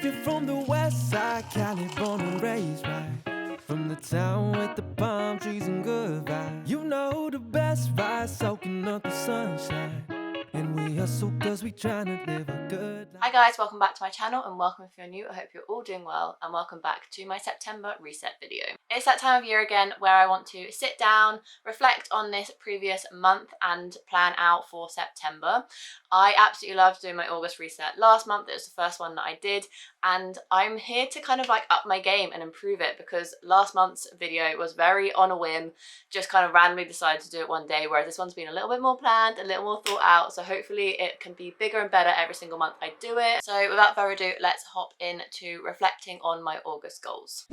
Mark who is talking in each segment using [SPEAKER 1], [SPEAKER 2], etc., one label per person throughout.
[SPEAKER 1] If you're from the west side, Cali, born and raised, right? From the town with the palm trees and good vibes. You know the best vibe, soaking up the sunshine. And we hustle cause we tryna live a good life.
[SPEAKER 2] Hi guys, welcome back to my channel, and welcome if you're new. I hope you're all doing well, and welcome back to my September reset video. It's that time of year again where I want to sit down, reflect on this previous month and plan out for September. I absolutely loved doing my August reset last month. It was the first one that I did, and I'm here to kind of like up my game and improve it, because last month's video was very on a whim, just kind of randomly decided to do it one day, whereas this one's been a little bit more planned, a little more thought out, so hopefully it can be bigger and better every single month I do it. So without further ado, let's hop into reflecting on my August goals.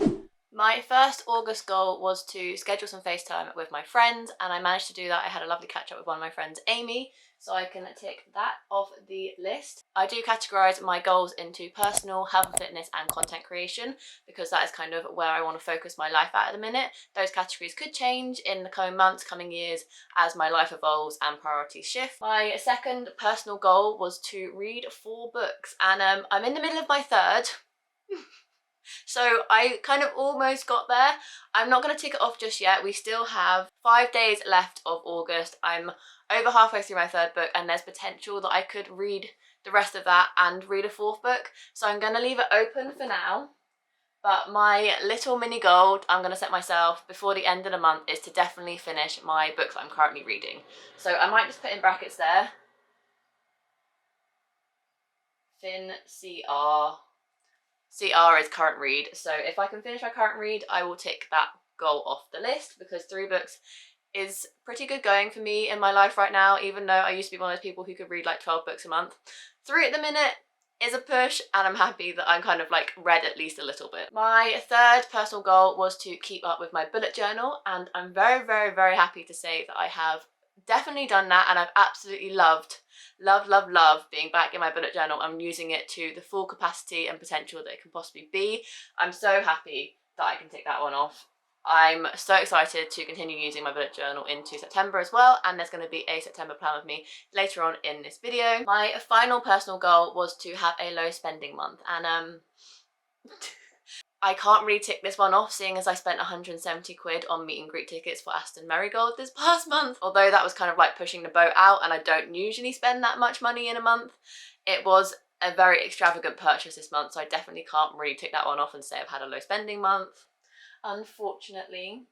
[SPEAKER 2] My first August goal was to schedule some FaceTime with my friends, and I managed to do that. I had a lovely catch up with one of my friends, Amy, so I can tick that off the list. I do categorise my goals into personal, health and fitness and content creation, because that is kind of where I want to focus my life at the minute. Those categories could change in the coming months, coming years, as my life evolves and priorities shift. My second personal goal was to read 4 books, and I'm in the middle of my third. So I kind of almost got there. I'm not going to tick it off just yet. We still have 5 days left of August. I'm over halfway through my third book, and there's potential that I could read the rest of that and read a 4th book. So I'm going to leave it open for now. But my little mini goal I'm going to set myself before the end of the month is to definitely finish my books that I'm currently reading. So I might just put in brackets there. CR is current read, so if I can finish my current read, I will tick that goal off the list, because 3 books is pretty good going for me in my life right now, even though I used to be one of those people who could read like 12 books a month. 3 at the minute is a push, and I'm happy that I'm kind of like read at least a little bit. My third personal goal was to keep up with my bullet journal, and I'm very, very, very happy to say that I have definitely done that, and I've absolutely loved being back in my bullet journal. I'm using it to the full capacity and potential that it can possibly be. I'm so happy that I can tick that one off. I'm so excited to continue using my bullet journal into September as well, and there's going to be a September plan with me later on in this video. My final personal goal was to have a low spending month, and I can't really tick this one off, seeing as I spent 170 quid on meet and greet tickets for Aston Marigold this past month. Although that was kind of like pushing the boat out, and I don't usually spend that much money in a month, it was a very extravagant purchase this month, so I definitely can't really tick that one off and say I've had a low spending month. Unfortunately,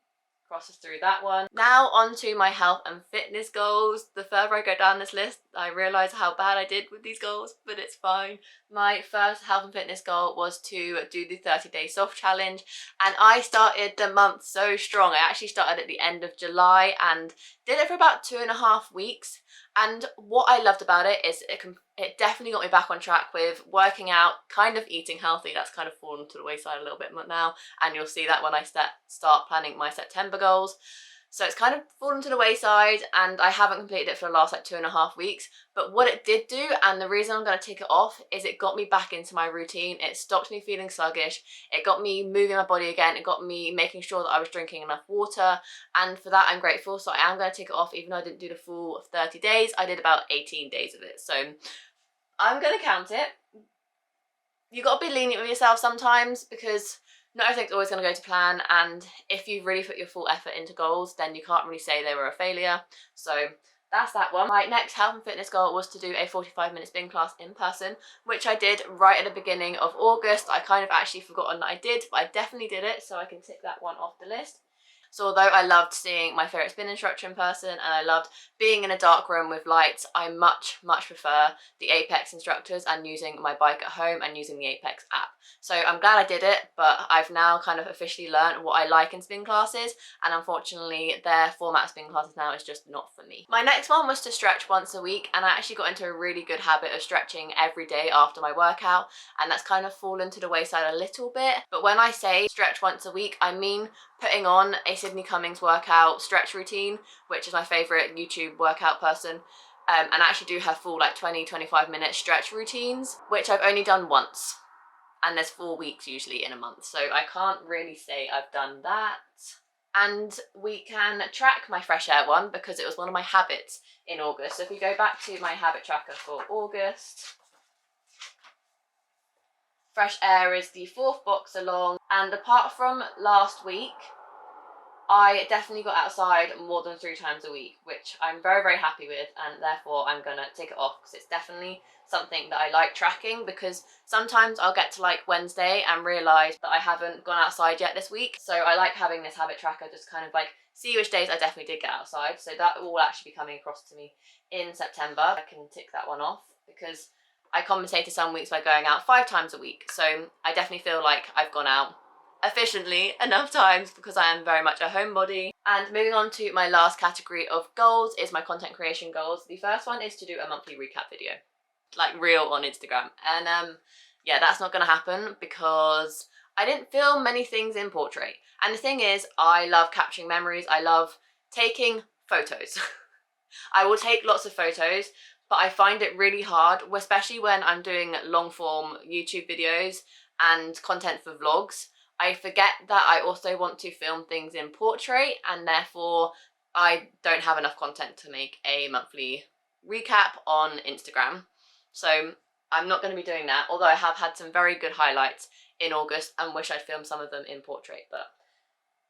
[SPEAKER 2] crosses through that one. Now on to my health and fitness goals. The further I go down this list, I realise how bad I did with these goals, but it's fine. My first health and fitness goal was to do the 30-day soft challenge, and I started the month so strong. I actually started at the end of July and did it for about 2.5 weeks. And what I loved about it is it definitely got me back on track with working out, kind of eating healthy. That's kind of fallen to the wayside a little bit now, and you'll see that when I start planning my September goals. So it's kind of fallen to the wayside, and I haven't completed it for the last like 2.5 weeks. But what it did do, and the reason I'm going to tick it off, is it got me back into my routine. It stopped me feeling sluggish. It got me moving my body again. It got me making sure that I was drinking enough water, and for that I'm grateful. So I am going to tick it off, even though I didn't do the full 30 days. I did about 18 days of it. So I'm going to count it. You got to be lenient with yourself sometimes, because not everything's always going to go to plan, and if you've really put your full effort into goals, then you can't really say they were a failure. So that's that one. My next health and fitness goal was to do a 45-minute spin class in person, which I did right at the beginning of August. I kind of actually forgotten that I did, but I definitely did it, so I can tick that one off the list. So although I loved seeing my favourite spin instructor in person, and I loved being in a dark room with lights, I much prefer the Apex instructors and using my bike at home and using the Apex app. So I'm glad I did it, but I've now kind of officially learned what I like in spin classes, and unfortunately their format of spin classes now is just not for me. My next one was to stretch once a week, and I actually got into a really good habit of stretching every day after my workout, and that's kind of fallen to the wayside a little bit. But when I say stretch once a week, I mean putting on a Sydney Cummings workout stretch routine, which is my favourite YouTube workout person, and actually do her full like 20-25 minute stretch routines, which I've only done once, and there's 4 weeks usually in a month, so I can't really say I've done that. And we can track my fresh air one, because it was one of my habits in August. So if we go back to my habit tracker for August, Fresh Air is the 4th box along, and apart from last week, I definitely got outside more than 3 times a week, which I'm very, very happy with, and therefore I'm gonna tick it off because it's definitely something that I like tracking, because sometimes I'll get to like Wednesday and realise that I haven't gone outside yet this week. So I like having this habit tracker, just kind of like see which days I definitely did get outside. So that will actually be coming across to me in September. I can tick that one off because I compensated some weeks by going out 5 times a week. So I definitely feel like I've gone out efficiently enough times because I am very much a homebody. And moving on to my last category of goals is my content creation goals. The first one is to do a monthly recap video, like real on Instagram. And yeah, that's not gonna happen because I didn't film many things in portrait. And the thing is, I love capturing memories. I love taking photos. I will take lots of photos, but I find it really hard, especially when I'm doing long form YouTube videos and content for vlogs. I forget that I also want to film things in portrait, and therefore I don't have enough content to make a monthly recap on Instagram. So I'm not going to be doing that, although I have had some very good highlights in August and wish I'd filmed some of them in portrait. But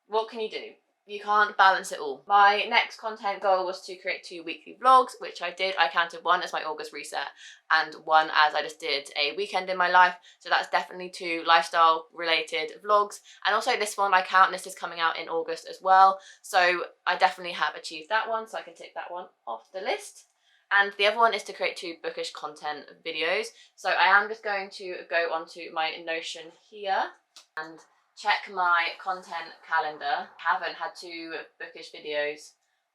[SPEAKER 2] what can you do? You can't balance it all. My next content goal was to create 2 weekly vlogs, which I did. I counted one as my August reset and one as I just did a weekend in my life. So that's definitely 2 lifestyle related vlogs. And also this one I count, and this is coming out in August as well. So I definitely have achieved that one, so I can tick that one off the list. And the other one is to create 2 bookish content videos. So I am just going to go onto my Notion here and check my content calendar. I haven't had 2 bookish videos.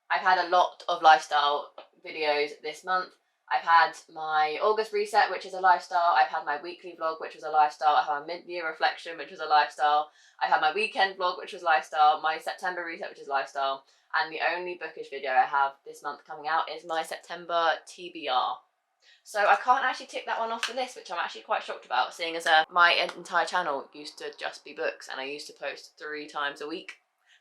[SPEAKER 2] I've had a lot of lifestyle videos this month. I've had my August reset, which is a lifestyle. I've had my weekly vlog, which was a lifestyle. I had my mid-year reflection, which was a lifestyle. I had my weekend vlog, which was lifestyle. My September reset, which is lifestyle. And the only bookish video I have this month coming out is my September TBR. So I can't actually tick that one off the list, which I'm actually quite shocked about, seeing as my entire channel used to just be books, and I used to post 3 times a week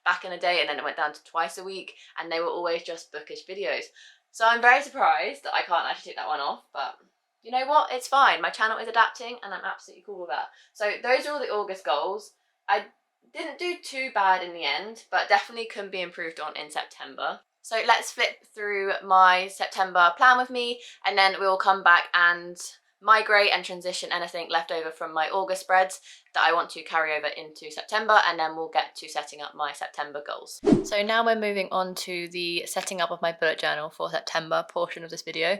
[SPEAKER 2] back in the day, and then it went down to twice a week, and they were always just bookish videos. So I'm very surprised that I can't actually tick that one off, but you know what? It's fine. My channel is adapting, and I'm absolutely cool with that. So those are all the August goals. I didn't do too bad in the end, but definitely can be improved on in September. So let's flip through my September plan with me, and then we will come back and migrate and transition anything left over from my August spreads that I want to carry over into September, and then we'll get to setting up my September goals. So now we're moving on to the setting up of my bullet journal for September portion of this video,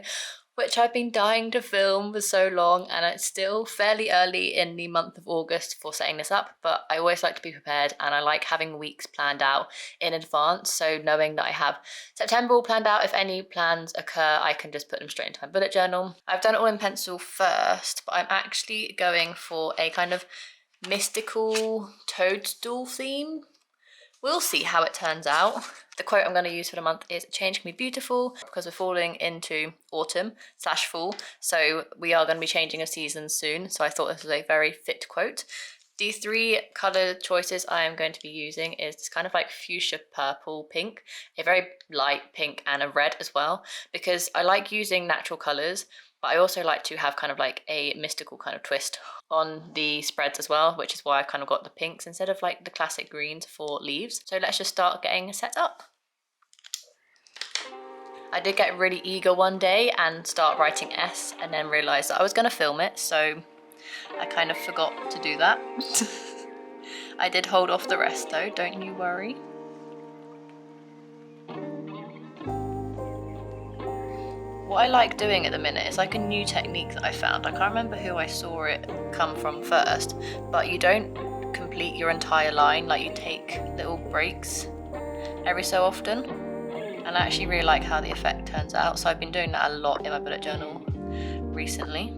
[SPEAKER 2] which I've been dying to film for so long, and it's still fairly early in the month of August for setting this up, but I always like to be prepared, and I like having weeks planned out in advance, so knowing that I have September all planned out, if any plans occur, I can just put them straight into my bullet journal. I've done it all in pencil first, but I'm actually going for a kind of mystical toadstool theme. We'll see how it turns out. The quote I'm going to use for the month is "Change can be beautiful," because we're falling into autumn/fall, so we are going to be changing a season soon, so I thought this was a very fit quote. The 3 colour choices I am going to be using is this kind of like fuchsia purple pink, a very light pink, and a red as well, because I like using natural colours, but I also like to have kind of like a mystical kind of twist on the spreads as well, which is why I kind of got the pinks instead of like the classic greens for leaves. So let's just start getting set up. I did get really eager one day and start writing S, and then realised that I was going to film it, so I kind of forgot to do that. I did hold off the rest though, don't you worry. What I like doing at the minute is like a new technique that I found. I can't remember who I saw it come from first, but you don't complete your entire line, like you take little breaks every so often. And I actually really like how the effect turns out, so I've been doing that a lot in my bullet journal recently.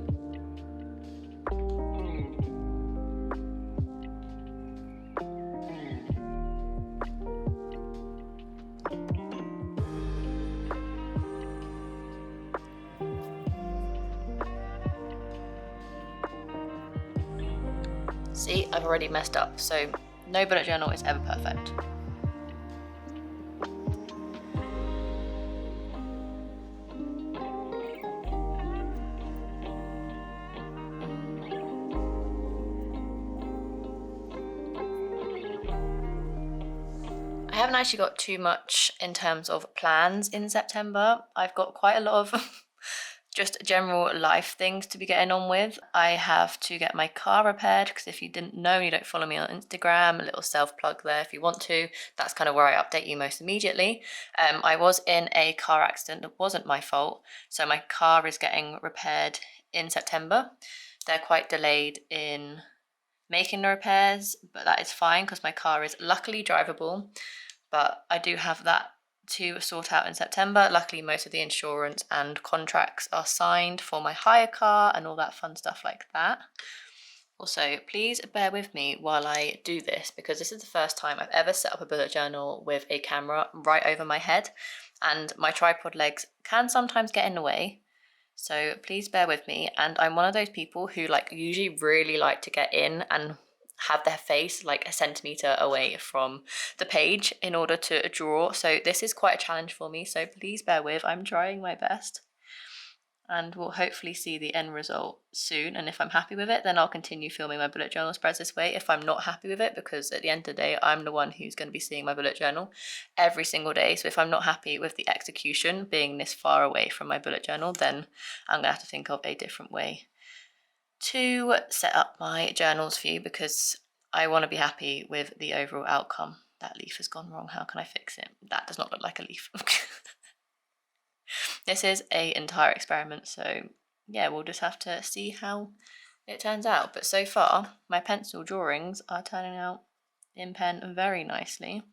[SPEAKER 2] See, I've already messed up, so no bullet journal is ever perfect. I haven't actually got too much in terms of plans in September. I've got quite a lot of just general life things to be getting on with. I have to get my car repaired, because if you didn't know and you don't follow me on Instagram, a little self-plug there if you want to. That's kind of where I update you most immediately. I was in a car accident that wasn't my fault, so my car is getting repaired in September. They're quite delayed in making the repairs, but that is fine because my car is luckily drivable. But I do have that to sort out in September. Luckily, most of the insurance and contracts are signed for my hire car and all that fun stuff like that. Also, please bear with me while I do this, because this is the first time I've ever set up a bullet journal with a camera right over my head, and my tripod legs can sometimes get in the way. So please bear with me. And I'm one of those people who usually really like to get in and have their face like a centimetre away from the page in order to draw. So this is quite a challenge for me. So please bear with, I'm trying my best. And we'll hopefully see the end result soon. And if I'm happy with it, then I'll continue filming my bullet journal spreads this way. If I'm not happy with it, because at the end of the day, I'm the one who's going to be seeing my bullet journal every single day. So if I'm not happy with the execution being this far away from my bullet journal, then I'm going to have to think of a different way to set up my journals for you, because I want to be happy with the overall outcome. That leaf has gone wrong. How can I fix it? That does not look like a leaf. This is an entire experiment, so yeah, we'll just have to see how it turns out. But so far, my pencil drawings are turning out in pen very nicely.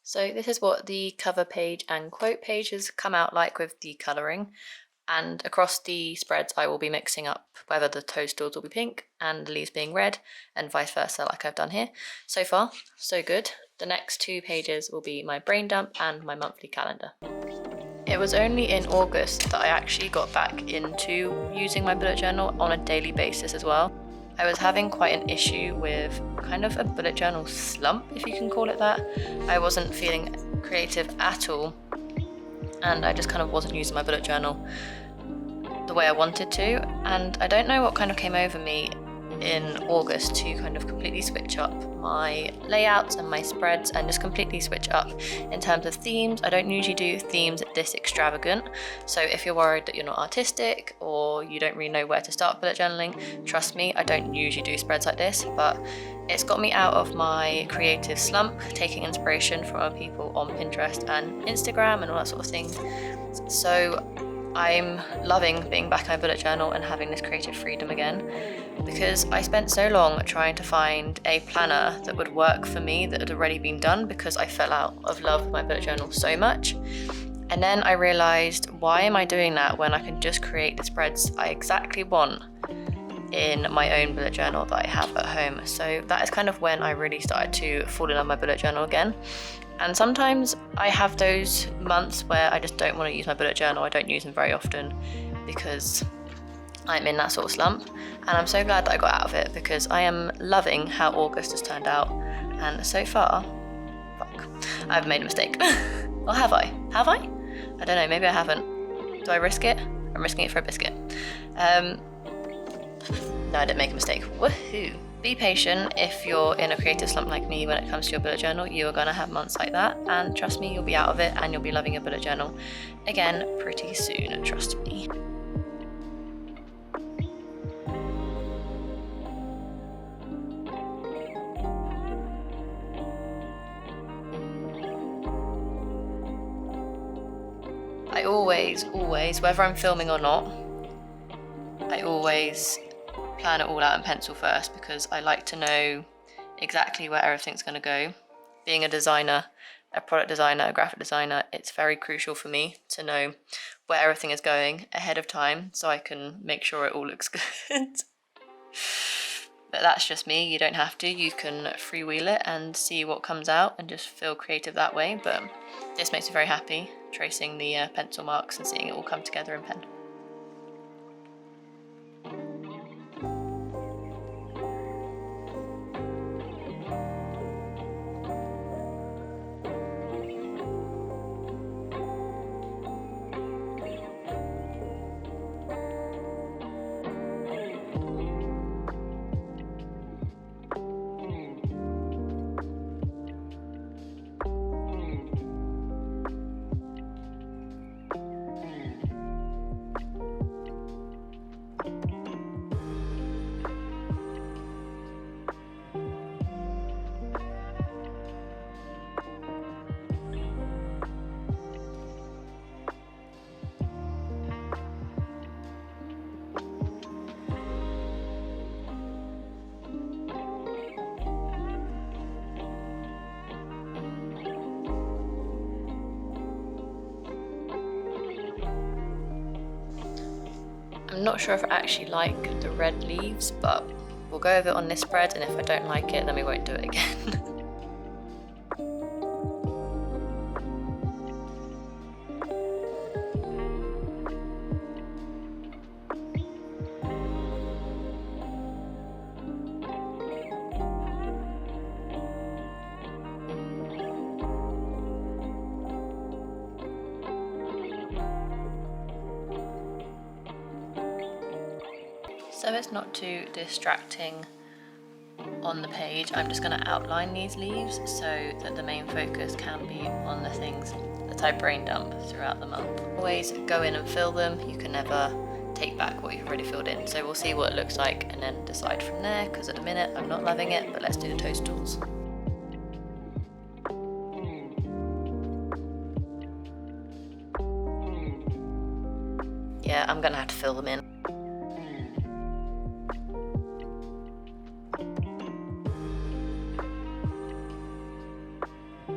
[SPEAKER 2] So this is what the cover page and quote page has come out like with the colouring. And across the spreads, I will be mixing up whether the toadstools will be pink and the leaves being red, and vice versa, like I've done here. So far, so good. The next 2 pages will be my brain dump and my monthly calendar. It was only in August that I actually got back into using my bullet journal on a daily basis as well. I was having quite an issue with kind of a bullet journal slump, if you can call it that. I wasn't feeling creative at all, and I just kind of wasn't using my bullet journal the way I wanted to. And I don't know what kind of came over me in August to kind of completely switch up my layouts and my spreads, and just completely switch up in terms of themes. I don't usually do themes this extravagant, so if you're worried that you're not artistic or you don't really know where to start bullet journaling, trust me, I don't usually do spreads like this. But it's got me out of my creative slump, taking inspiration from other people on Pinterest and Instagram and all that sort of thing. So I'm loving being back in my bullet journal and having this creative freedom again, because I spent so long trying to find a planner that would work for me that had already been done, because I fell out of love with my bullet journal so much. And then I realised, why am I doing that when I can just create the spreads I exactly want in my own bullet journal that I have at home? So that is kind of when I really started to fall in love with my bullet journal again. And sometimes I have those months where I just don't want to use my bullet journal. I don't use them very often because I'm in that sort of slump. And I'm so glad that I got out of it, because I am loving how August has turned out. And so far, I've made a mistake. Or have I? Have I? I don't know, maybe I haven't. Do I risk it? I'm risking it for a biscuit. No, I didn't make a mistake. Woohoo! Be patient if you're in a creative slump like me when it comes to your bullet journal. You are going to have months like that, and trust me, you'll be out of it and you'll be loving your bullet journal again pretty soon, trust me. I always, whether I'm filming or not, I always plan it all out in pencil first, because I like to know exactly where everything's going to go. Being a designer, a product designer, a graphic designer, it's very crucial for me to know where everything is going ahead of time so I can make sure it all looks good. But that's just me. You don't have to. You can freewheel it and see what comes out and just feel creative that way. But this makes me very happy, tracing the pencil marks and seeing it all come together in pen. not sure if I actually like the red leaves, but we'll go with it on this spread, and if I don't like it, then we won't do it again. So it's not too distracting on the page, I'm just going to outline these leaves so that the main focus can be on the things that I brain dump throughout the month. Always go in and fill them, you can never take back what you've already filled in. So we'll see what it looks like and then decide from there, because at the minute I'm not loving it, but let's do the toast tools. Yeah, I'm going to have to fill them in.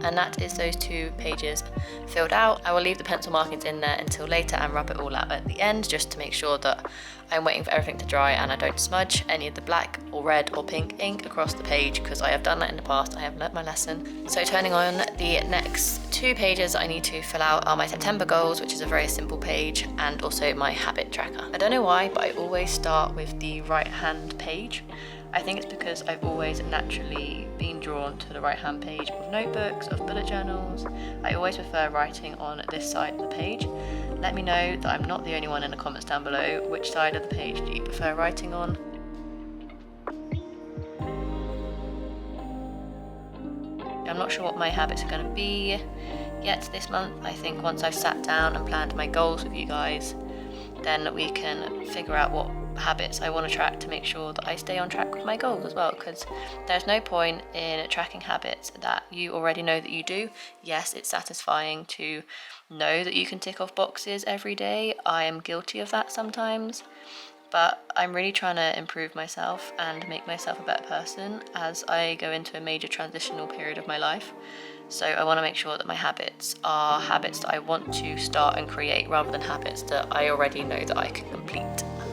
[SPEAKER 2] And that is those 2 pages filled out. I will leave the pencil markings in there until later and rub it all out at the end, just to make sure that I'm waiting for everything to dry and I don't smudge any of the black or red or pink ink across the page, because I have done that in the past. I have learnt my lesson. So turning on, the next 2 pages I need to fill out are my September goals, which is a very simple page, and also my habit tracker. I don't know why, but I always start with the right hand page. I think it's because I've always naturally been drawn to the right hand page of notebooks, of bullet journals. I always prefer writing on this side of the page. Let me know that I'm not the only one in the comments down below. Which side of the page do you prefer writing on? I'm not sure what my habits are going to be yet this month. I think once I've sat down and planned my goals with you guys, then we can figure out what habits I want to track to make sure that I stay on track with my goals as well, because there's no point in tracking habits that you already know that you do. Yes, it's satisfying to know that you can tick off boxes every day. I am guilty of that sometimes, but I'm really trying to improve myself and make myself a better person as I go into a major transitional period of my life. So I want to make sure that my habits are habits that I want to start and create, rather than habits that I already know that I can complete.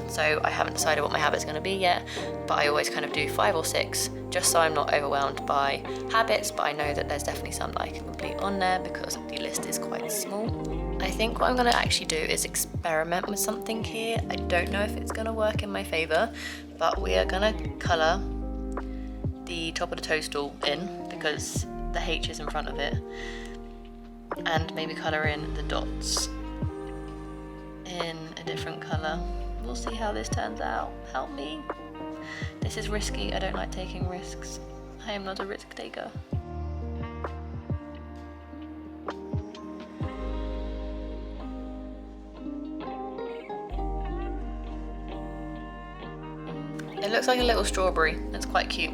[SPEAKER 2] So I haven't decided what my habit's going to be yet, but I always kind of do 5 or 6, just so I'm not overwhelmed by habits, but I know that there's definitely some that I can complete on there because the list is quite small. I think what I'm going to actually do is experiment with something here. I don't know if it's going to work in my favour, but we are going to colour the top of the toadstool in, because the H is in front of it, and maybe colour in the dots in a different colour. We'll see how this turns out. Help me. This is risky. I don't like taking risks. I am not a risk taker. It looks like a little strawberry. It's quite cute.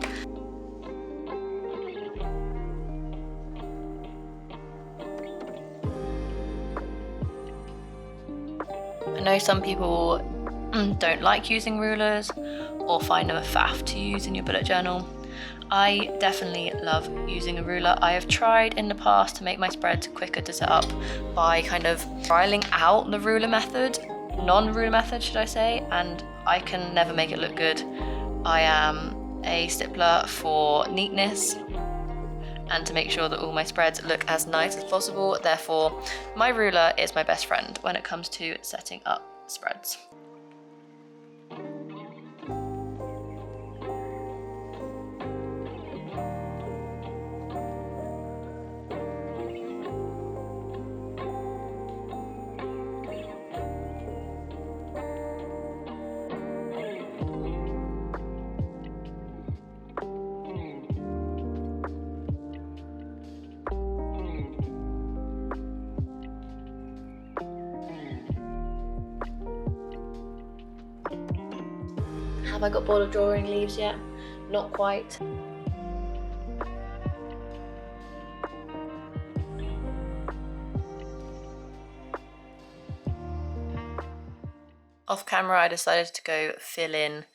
[SPEAKER 2] I know some people don't like using rulers or find them a faff to use in your bullet journal. I definitely love using a ruler. I have tried in the past to make my spreads quicker to set up by kind of trialing out the ruler method, non-ruler method should I say, and I can never make it look good. I am a stippler for neatness and to make sure that all my spreads look as nice as possible. Therefore, my ruler is my best friend when it comes to setting up spreads. Have I got bored of drawing leaves yet? Not quite. Off camera, I decided to go fill in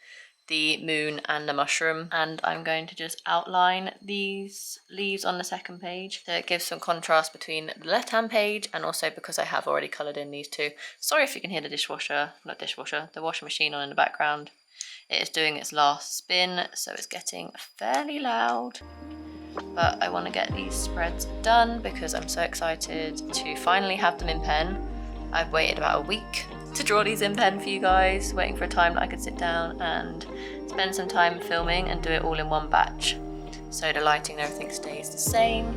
[SPEAKER 2] the moon and the mushroom, and I'm going to just outline these leaves on the second page so it gives some contrast between the left hand page, and also because I have already coloured in these two. Sorry if you can hear the the washing machine on in the background. It is doing its last spin, so it's getting fairly loud. But I want to get these spreads done because I'm so excited to finally have them in pen. I've waited about a week to draw these in pen for you guys, waiting for a time that I could sit down and spend some time filming and do it all in one batch. So the lighting and everything stays the same.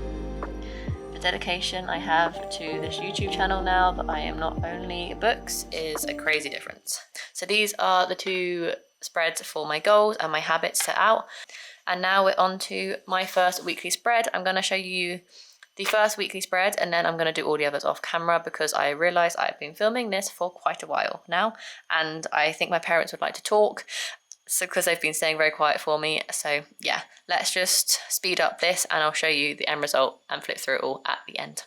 [SPEAKER 2] The dedication I have to this YouTube channel now that I am not only books is a crazy difference. So these are the two spreads for my goals and my habits set out. And now we're on to my first weekly spread. I'm going to show you the first weekly spread, and then I'm going to do all the others off camera because I realised I've been filming this for quite a while now, and I think my parents would like to talk, so because they've been staying very quiet for me. So yeah, let's just speed up this and I'll show you the end result and flip through it all at the end.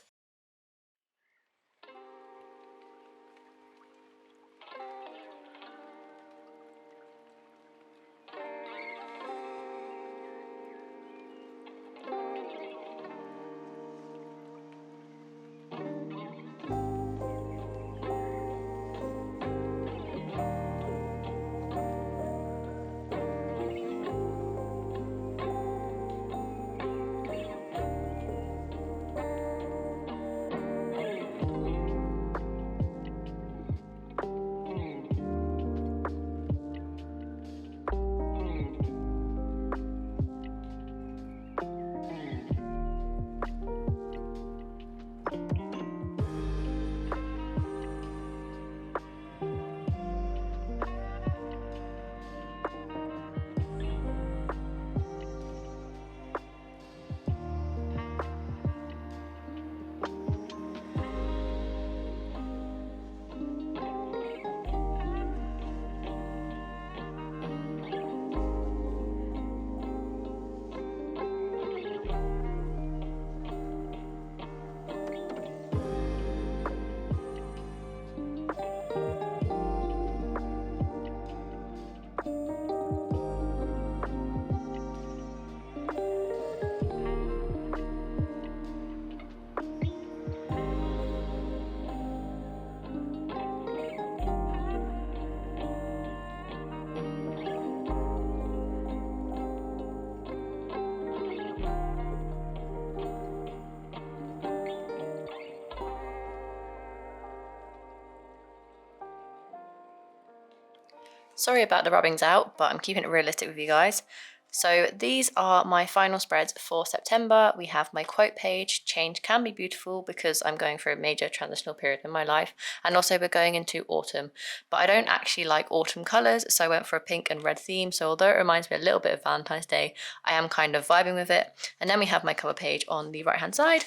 [SPEAKER 2] Sorry about the rubbings out, but I'm keeping it realistic with you guys. So these are my final spreads for September. We have my quote page, change can be beautiful, because I'm going through a major transitional period in my life, and also we're going into autumn. But I don't actually like autumn colours, so I went for a pink and red theme, so although it reminds me a little bit of Valentine's Day, I am kind of vibing with it. And then we have my cover page on the right hand side.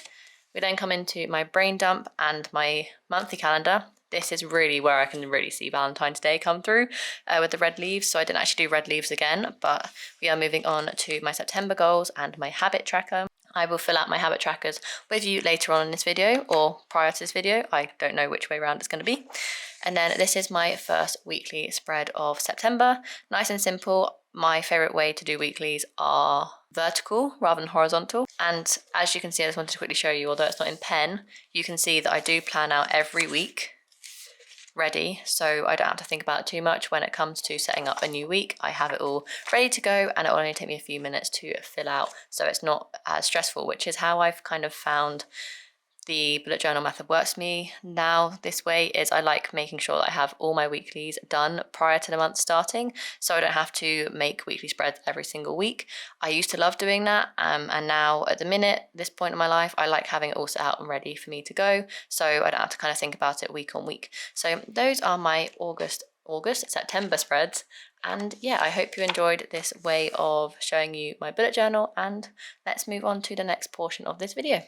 [SPEAKER 2] We then come into my brain dump and my monthly calendar. This is really where I can really see Valentine's Day come through with the red leaves. So I didn't actually do red leaves again, but we are moving on to my September goals and my habit tracker. I will fill out my habit trackers with you later on in this video, or prior to this video. I don't know which way around it's going to be. And then this is my first weekly spread of September. Nice and simple. My favourite way to do weeklies are vertical rather than horizontal. And as you can see, I just wanted to quickly show you, although it's not in pen, you can see that I do plan out every week ready, so I don't have to think about it too much when it comes to setting up a new week. I have it all ready to go, and it will only take me a few minutes to fill out, so it's not as stressful, which is how I've kind of found the bullet journal method works for me now this way. Is I like making sure that I have all my weeklies done prior to the month starting, so I don't have to make weekly spreads every single week. I used to love doing that, and now at the minute, this point in my life, I like having it all set out and ready for me to go, so I don't have to kind of think about it week on week. So those are my September spreads. And yeah, I hope you enjoyed this way of showing you my bullet journal, and let's move on to the next portion of this video.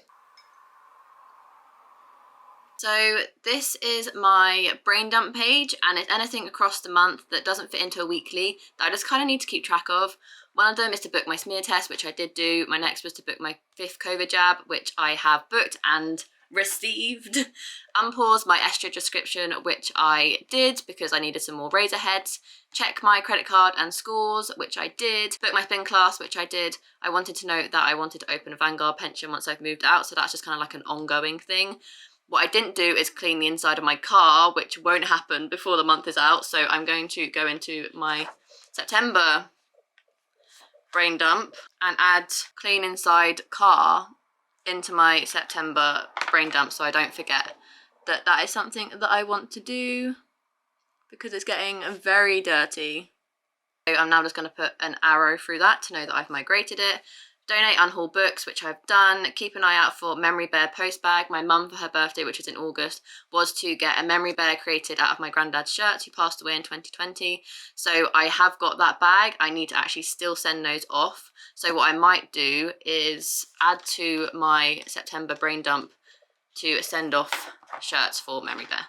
[SPEAKER 2] So this is my brain dump page, and it's anything across the month that doesn't fit into a weekly that I just kind of need to keep track of. One of them is to book my smear test, which I did do. My next was to book my 5th COVID jab, which I have booked and received. Unpause my Estrid subscription, which I did because I needed some more razor heads. Check my credit card and scores, which I did. Book my spin class, which I did. I wanted to note that I wanted to open a Vanguard pension once I've moved out, so that's just kind of like an ongoing thing. What I didn't do is clean the inside of my car, which won't happen before the month is out, so I'm going to go into my September brain dump and add clean inside car into my September brain dump so I don't forget that that is something that I want to do because it's getting very dirty. So I'm now just going to put an arrow through that to know that I've migrated it. Donate unhaul books, which I've done. Keep an eye out for Memory Bear post bag. My mum, for her birthday, which was in August, was to get a Memory Bear created out of my granddad's shirts, who passed away in 2020. So I have got that bag. I need to actually still send those off. So what I might do is add to my September brain dump to send off shirts for Memory Bear.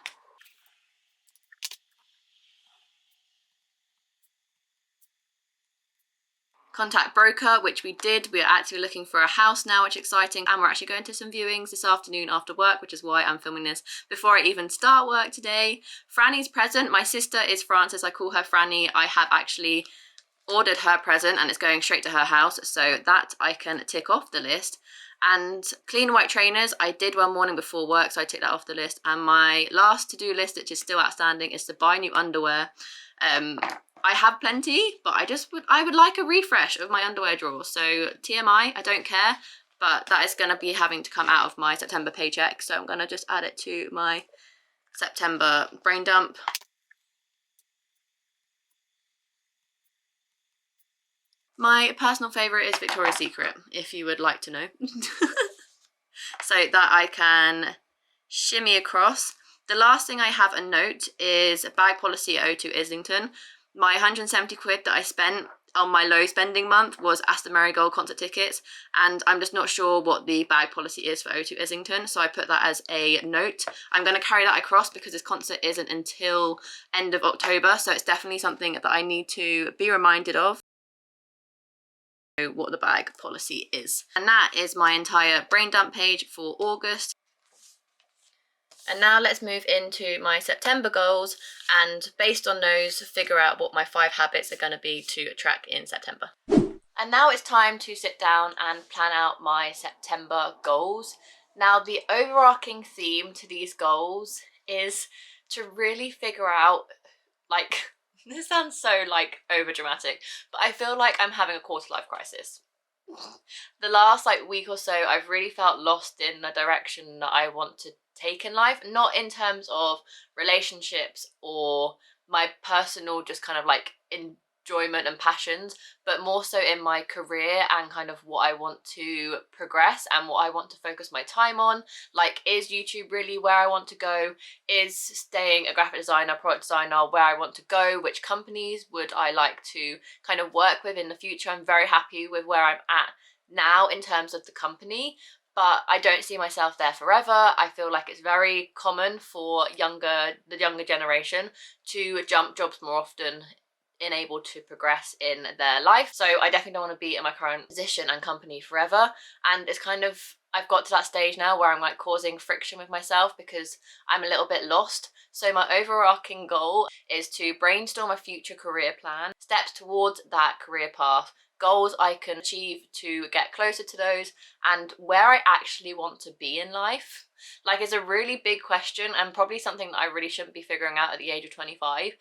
[SPEAKER 2] Contact broker, which we did. We are actually looking for a house now, which is exciting, and we're actually going to some viewings this afternoon after work, which is why I'm filming this before I even start work today. Franny's present. My sister is Frances. I call her Franny. I have actually ordered her present and it's going straight to her house, so that I can tick off the list. And clean white trainers, I did one morning before work, so I ticked that off the list. And my last to-do list, which is still outstanding, is to buy new underwear. I have plenty, but I would like a refresh of my underwear drawer. So TMI, I don't care, but that is going to be having to come out of my September paycheck. So I'm going to just add it to my September brain dump. My personal favourite is Victoria's Secret, if you would like to know. So that I can shimmy across. The last thing I have a note is bag policy at O2 Islington. My 170 quid that I spent on my low spending month was Aston Marigold concert tickets, and I'm just not sure what the bag policy is for O2 Islington, so I put that as a note. I'm going to carry that across because this concert isn't until end of October, so it's definitely something that I need to be reminded of what the bag policy is. And that is my entire brain dump page for August. And now let's move into my September goals, and based on those, figure out what my 5 habits are going to be to track in September. And now it's time to sit down and plan out my September goals. Now, the overarching theme to these goals is to really figure out, like, this sounds so, like, over dramatic, but I feel like I'm having a quarter life crisis. The last, like, week or so, I've really felt lost in the direction that I want to take in life, not in terms of relationships or my personal just kind of like enjoyment and passions, but more so in my career and kind of what I want to progress and what I want to focus my time on. Like, is YouTube really where I want to go? Is staying a graphic designer, product designer where I want to go? Which companies would I like to kind of work with in the future? I'm very happy with where I'm at now in terms of the company, but I don't see myself there forever. I feel like it's very common for the younger generation to jump jobs more often, able to progress in their life. So I definitely don't want to be in my current position and company forever. And it's kind of, I've got to that stage now where I'm like causing friction with myself because I'm a little bit lost. So my overarching goal is to brainstorm a future career plan, steps towards that career path, goals I can achieve to get closer to those, and where I actually want to be in life. Like, it's a really big question and probably something that I really shouldn't be figuring out at the age of 25.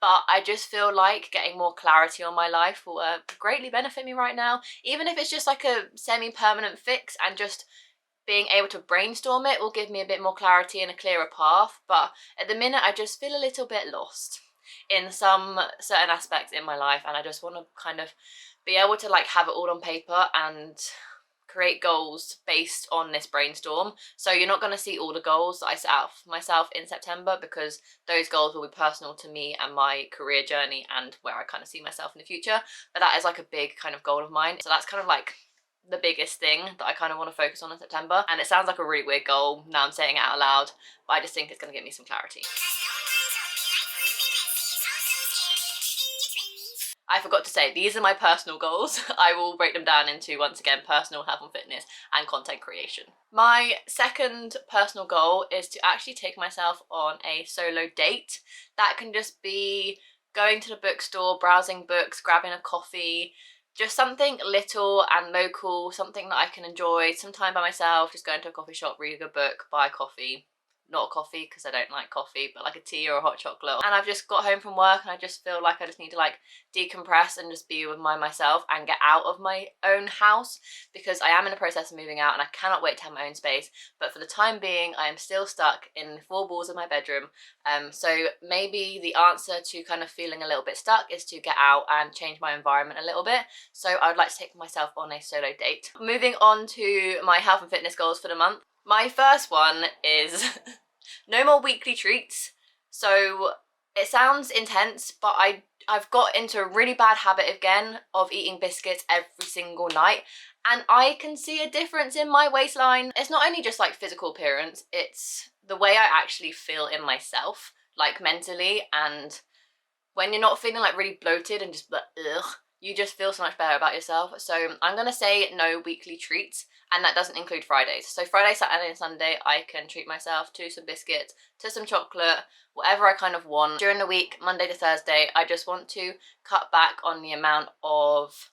[SPEAKER 2] But I just feel like getting more clarity on my life will greatly benefit me right now, even if it's just like a semi-permanent fix, and just being able to brainstorm it will give me a bit more clarity and a clearer path. But at the minute, I just feel a little bit lost in some certain aspects in my life, and I just want to kind of be able to like have it all on paper and create goals based on this brainstorm. So you're not going to see all the goals that I set out for myself in September, because those goals will be personal to me and my career journey and where I kind of see myself in the future. But that is like a big kind of goal of mine. So that's kind of like the biggest thing that I kind of want to focus on in September. And it sounds like a really weird goal now I'm saying it out loud, but I just think it's going to give me some clarity. I forgot to say, these are my personal goals. I will break them down into, once again, personal health and fitness and content creation. My second personal goal is to actually take myself on a solo date. That can just be going to the bookstore, browsing books, grabbing a coffee, just something little and local, something that I can enjoy, some time by myself, just going to a coffee shop, reading a book, buy coffee. Not coffee because I don't like coffee, but like a tea or a hot chocolate. And I've just got home from work and I just feel like I just need to like decompress and just be with myself and get out of my own house, because I am in the process of moving out and I cannot wait to have my own space. But for the time being, I am still stuck in the four walls of my bedroom. So maybe the answer to kind of feeling a little bit stuck is to get out and change my environment a little bit. So I would like to take myself on a solo date. Moving on to my health and fitness goals for the month. My first one is no more weekly treats. So it sounds intense, but I've got into a really bad habit again of eating biscuits every single night, and I can see a difference in my waistline. It's not only just like physical appearance, it's the way I actually feel in myself, like mentally. And when you're not feeling like really bloated and just like ugh, you just feel so much better about yourself. So I'm gonna say no weekly treats, and that doesn't include Fridays. So Friday, Saturday and Sunday I can treat myself to some biscuits, to some chocolate, whatever I kind of want. During the week, Monday to Thursday, I just want to cut back on the amount of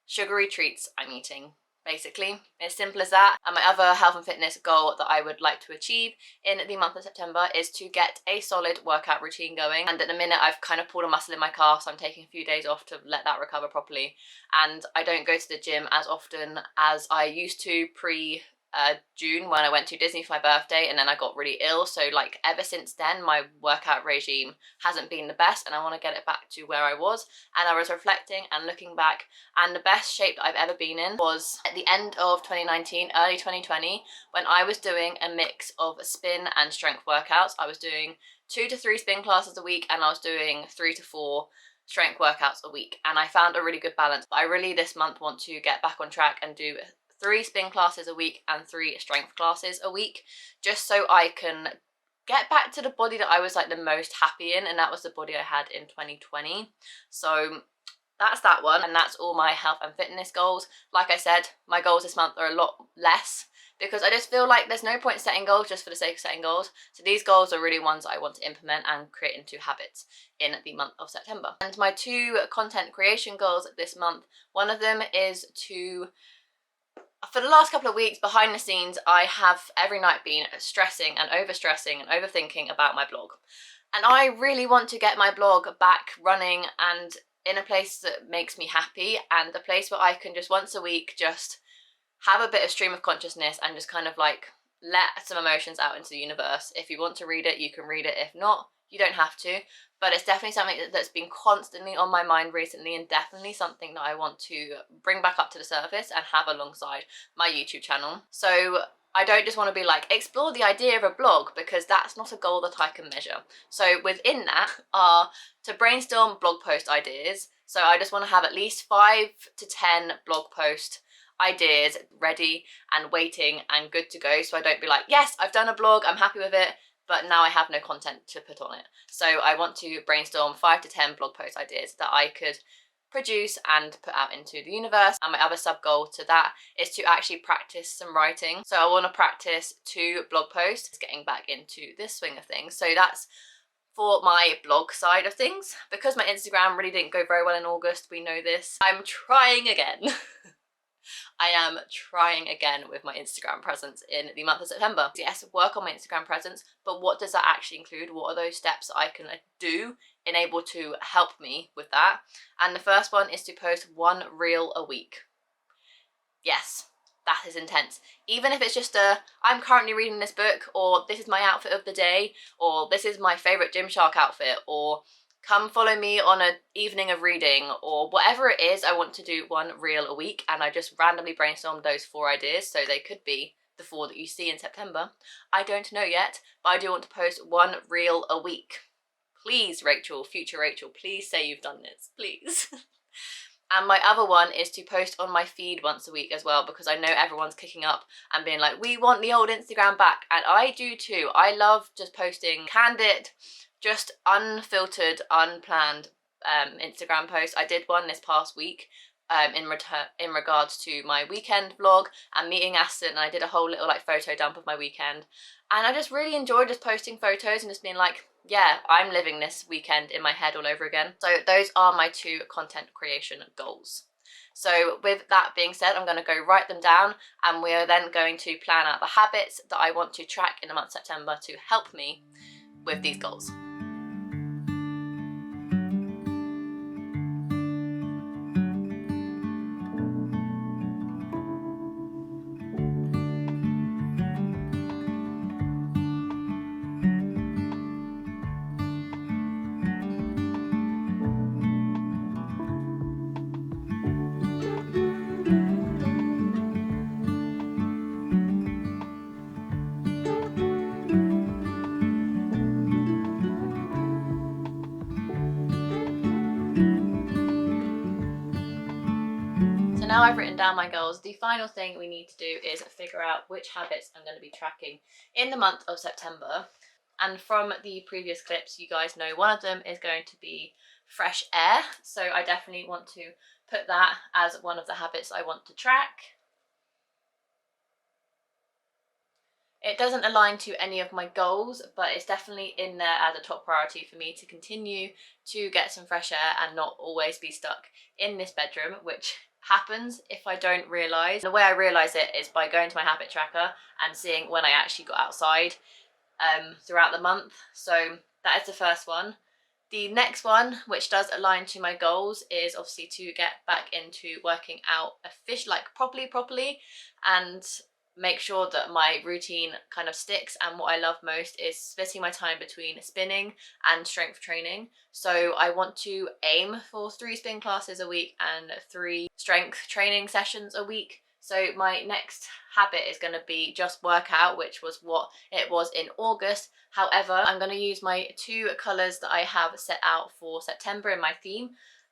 [SPEAKER 2] sugary treats I'm eating. Basically, as simple as that. And my other health and fitness goal that I would like to achieve in the month of September is to get a solid workout routine going. And at the minute I've kind of pulled a muscle in my calf, so I'm taking a few days off to let that recover properly. And I don't go to the gym as often as I used to pre June, when I went to Disney for my birthday, and then I got really ill. So like ever since then my workout regime hasn't been the best, and I want to get it back to where I was. And I was reflecting and looking back, and the best shape that I've ever been in was at the end of 2019, early 2020, when I was doing a mix of spin and strength workouts. I was doing 2 to 3 spin classes a week, and I was doing 3 to 4 strength workouts a week, and I found a really good balance. But I really this month want to get back on track and do 3 spin classes a week and 3 strength classes a week, just so I can get back to the body that I was like the most happy in, and that was the body I had in 2020. So that's that one, and that's all my health and fitness goals. Like I said, my goals this month are a lot less, because I just feel like there's no point setting goals just for the sake of setting goals. So these goals are really ones that I want to implement and create into habits in the month of September. And my 2 content creation goals this month, one of them is to, for the last couple of weeks behind the scenes, I have every night been stressing and overthinking about my blog. And I really want to get my blog back running and in a place that makes me happy, and a place where I can just once a week just have a bit of stream of consciousness and just kind of like let some emotions out into the universe. If you want to read it, you can read it. If not, you don't have to. But it's definitely something that's been constantly on my mind recently, and definitely something that I want to bring back up to the surface and have alongside my YouTube channel. So I don't just want to be like, explore the idea of a blog, because that's not a goal that I can measure. So within that are to brainstorm blog post ideas. So I just want to have at least 5 to 10 blog post ideas ready and waiting and good to go, so I don't be like, yes, I've done a blog, I'm happy with it, but now I have no content to put on it. So I want to brainstorm 5 to 10 blog post ideas that I could produce and put out into the universe. And my other sub goal to that is to actually practice some writing. So I want to practice 2 blog posts, getting back into this swing of things. So that's for my blog side of things. Because my Instagram really didn't go very well in August, we know this, I'm trying again. I am trying again with my Instagram presence in the month of September. Yes, work on my Instagram presence, but what does that actually include? What are those steps I can do and able to help me with that? And the first one is to post 1 reel a week. Yes, that is intense. Even if it's just I'm currently reading this book, or this is my outfit of the day, or this is my favourite Gymshark outfit, or come follow me on an evening of reading, or whatever it is, I want to do 1 reel a week. And I just randomly brainstormed those 4 ideas, so they could be the 4 that you see in September. I don't know yet, but I do want to post 1 reel a week. Please, Rachel, future Rachel, please say you've done this, please. And my other one is to post on my feed once a week as well, because I know everyone's kicking up and being like, we want the old Instagram back. And I do too. I love just posting candid, just unfiltered, unplanned Instagram post. I did one this past week in regards to my weekend vlog and meeting Aston, and I did a whole little like photo dump of my weekend, and I just really enjoyed just posting photos and just being like, yeah, I'm living this weekend in my head all over again. So those are my 2 content creation goals. So with that being said, I'm going to go write them down, and we are then going to plan out the habits that I want to track in the month of September to help me with these goals. Now I've written down my goals, the final thing we need to do is figure out which habits I'm going to be tracking in the month of September. And from the previous clips, you guys know one of them is going to be fresh air. So I definitely want to put that as one of the habits I want to track. It doesn't align to any of my goals, but it's definitely in there as a top priority for me to continue to get some fresh air and not always be stuck in this bedroom, which happens if I don't realise. The way I realise it is by going to my habit tracker and seeing when I actually got outside throughout the month. So that is the first one. The next one, which does align to my goals, is obviously to get back into working out properly and make sure that my routine kind of sticks. And what I love most is splitting my time between spinning and strength training. So I want to aim for 3 spin classes a week and 3 strength training sessions a week. So my next habit is going to be just workout, which was what it was in August. However, I'm going to use my 2 colours that I have set out for September in my theme,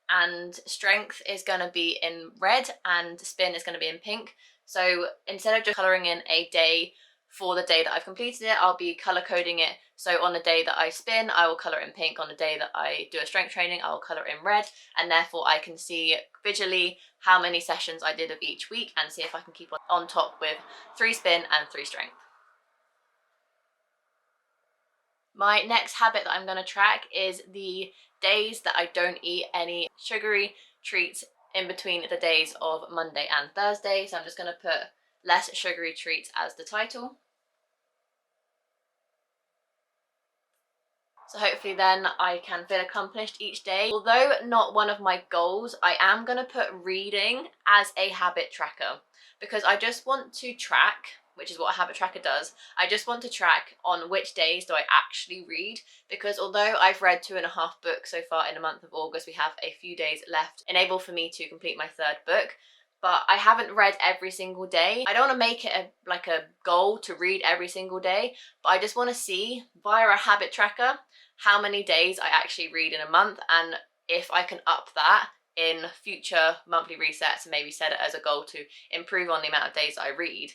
[SPEAKER 2] and strength is going to be in red and spin is going to be in pink. So instead of just colouring in a day for the day that I've completed it, I'll be colour coding it. So on the day that I spin, I will colour it in pink. On the day that I do a strength training, I will colour it in red. And therefore I can see visually how many sessions I did of each week and see if I can keep on top with 3 spin and 3 strength. My next habit that I'm going to track is the days that I don't eat any sugary treats in between the days of Monday and Thursday. So I'm just going to put less sugary treats as the title. So hopefully then I can feel accomplished each day. Although not one of my goals, I am going to put reading as a habit tracker, because I just want to track, which is what a habit tracker does, I just want to track on which days do I actually read, because although I've read 2.5 books so far in the month of August, we have a few days left, enable for me to complete my 3rd book, but I haven't read every single day. I don't want to make it a goal to read every single day, but I just want to see via a habit tracker how many days I actually read in a month, and if I can up that in future monthly resets and maybe set it as a goal to improve on the amount of days I read,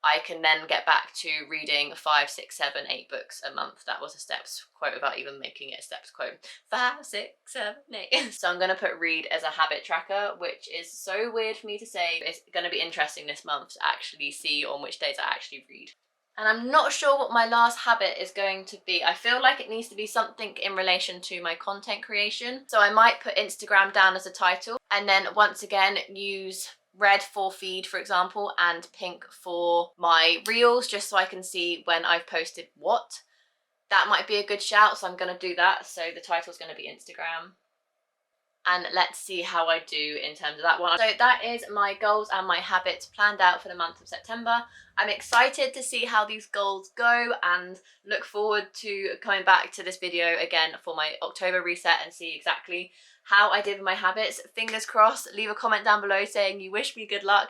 [SPEAKER 2] I can then get back to reading 5, 6, 7, 8 books a month. That was a steps quote without even making it a steps quote. 5, 6, 7, 8. So I'm going to put read as a habit tracker, which is so weird for me to say. It's going to be interesting this month to actually see on which days I actually read. And I'm not sure what my last habit is going to be. I feel like it needs to be something in relation to my content creation. So I might put Instagram down as a title, and then once again use red for feed, for example, and pink for my reels, just so I can see when I've posted what. That might be a good shout, so I'm going to do that. So the title is going to be Instagram. And let's see how I do in terms of that one. So that is my goals and my habits planned out for the month of September. I'm excited to see how these goals go and look forward to coming back to this video again for my October reset and see exactly how I did with my habits. Fingers crossed. Leave a comment down below saying you wish me good luck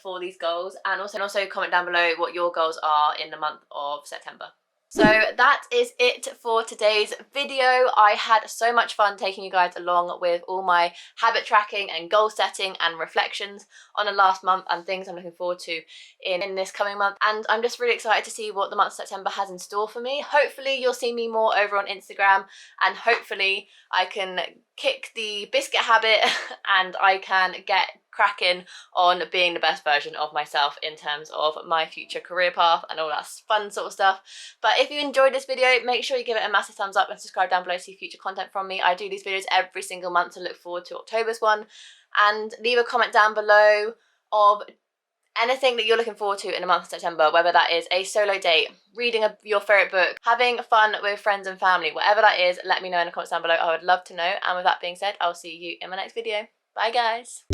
[SPEAKER 2] for these goals, and also comment down below what your goals are in the month of September. So that is it for today's video. I had so much fun taking you guys along with all my habit tracking and goal setting and reflections on the last month and things I'm looking forward to in this coming month. And I'm just really excited to see what the month of September has in store for me. Hopefully you'll see me more over on Instagram, and hopefully I can kick the biscuit habit and I can get cracking on being the best version of myself in terms of my future career path and all that fun sort of stuff. But if you enjoyed this video, make sure you give it a massive thumbs up and subscribe down below to see future content from me. I do these videos every single month, so look forward to October's one. And leave a comment down below of anything that you're looking forward to in the month of September, whether that is a solo date, reading your favourite book, having fun with friends and family, whatever that is, let me know in the comments down below. I would love to know. And with that being said, I'll see you in my next video. Bye guys.